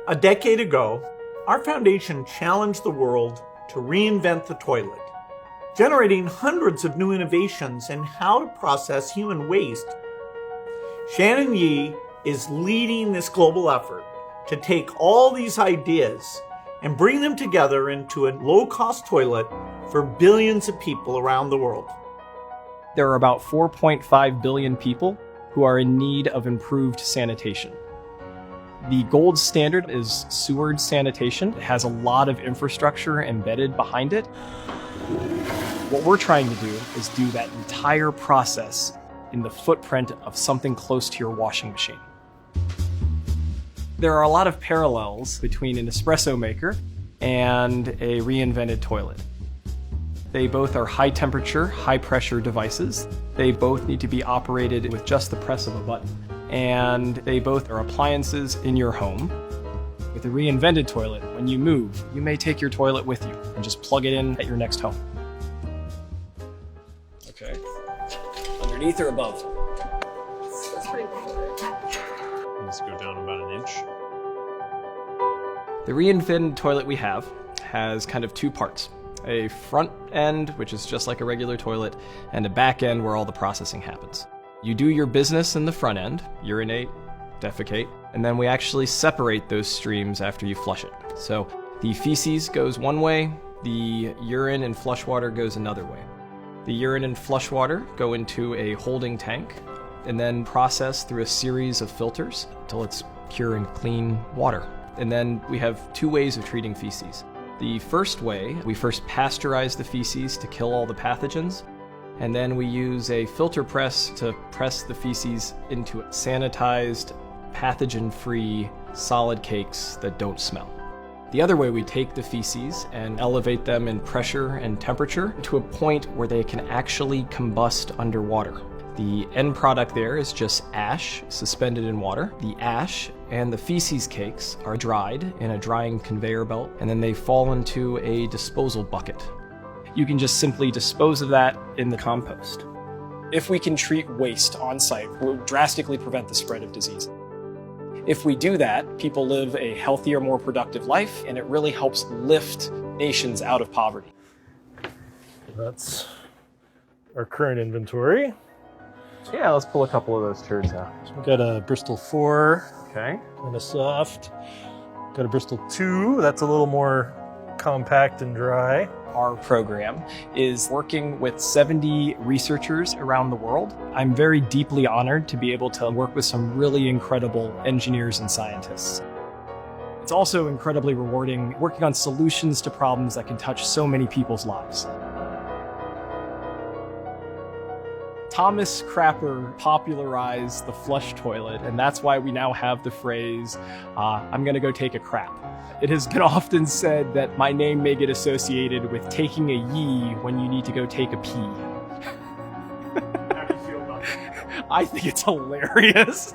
A decade ago, our foundation challenged the world to reinvent the toilet, generating hundreds of new innovations in how to process human waste. Shannon Yee is leading this global effort to take all these ideas and bring them together into a low-cost toilet for billions of people around the world. There are about 4.5 billion people who are in need of improved sanitation. The gold standard is sewered sanitation. It has a lot of infrastructure embedded behind it. What we're trying to do is do that entire process in the footprint of something close to your washing machine. There are a lot of parallels between an espresso maker and a reinvented toilet. They both are high temperature, high pressure devices. They both need to be operated with just the press of a button. And they both are appliances in your home. With a reinvented toilet, when you move, you may take your toilet with you and just plug it in at your next home. Okay. Underneath or above? That's pretty good. Let's go down about an inch. The reinvented toilet we have has kind of two parts. A front end, which is just like a regular toilet, and a back end where all the processing happens. You do your business in the front end, urinate, defecate, and then we actually separate those streams after you flush it. So the feces goes one way, the urine and flush water goes another way. The urine and flush water go into a holding tank and then processed through a series of filters until it's pure and clean water. And then we have two ways of treating feces. The first way, we first pasteurize the feces to kill all the pathogens, and then we use a filter press to press the feces into sanitized, pathogen-free solid cakes that don't smell. The other way, we take the feces and elevate them in pressure and temperature to a point where they can actually combust underwater. The end product there is just ash suspended in water. The ash and the feces cakes are dried in a drying conveyor belt, and then they fall into a disposal bucket. You can just simply dispose of that in the compost. If we can treat waste on site, we'll drastically prevent the spread of disease. If we do that, people live a healthier, more productive life, and it really helps lift nations out of poverty. That's our current inventory. Yeah, let's pull a couple of those turds out. So we've got a Bristol 4, Okay. kind of soft. Got a Bristol 2, that's a little more compact and dry. Our program is working with 70 researchers around the world. I'm very deeply honored to be able to work with some really incredible engineers and scientists. It's also incredibly rewarding working on solutions to problems that can touch so many people's lives. Thomas Crapper popularized the flush toilet, and that's why we now have the phrase, I'm gonna go take a crap. It has been often said that my name may get associated with taking a yee when you need to go take a pee. How do you feel about that? I think it's hilarious.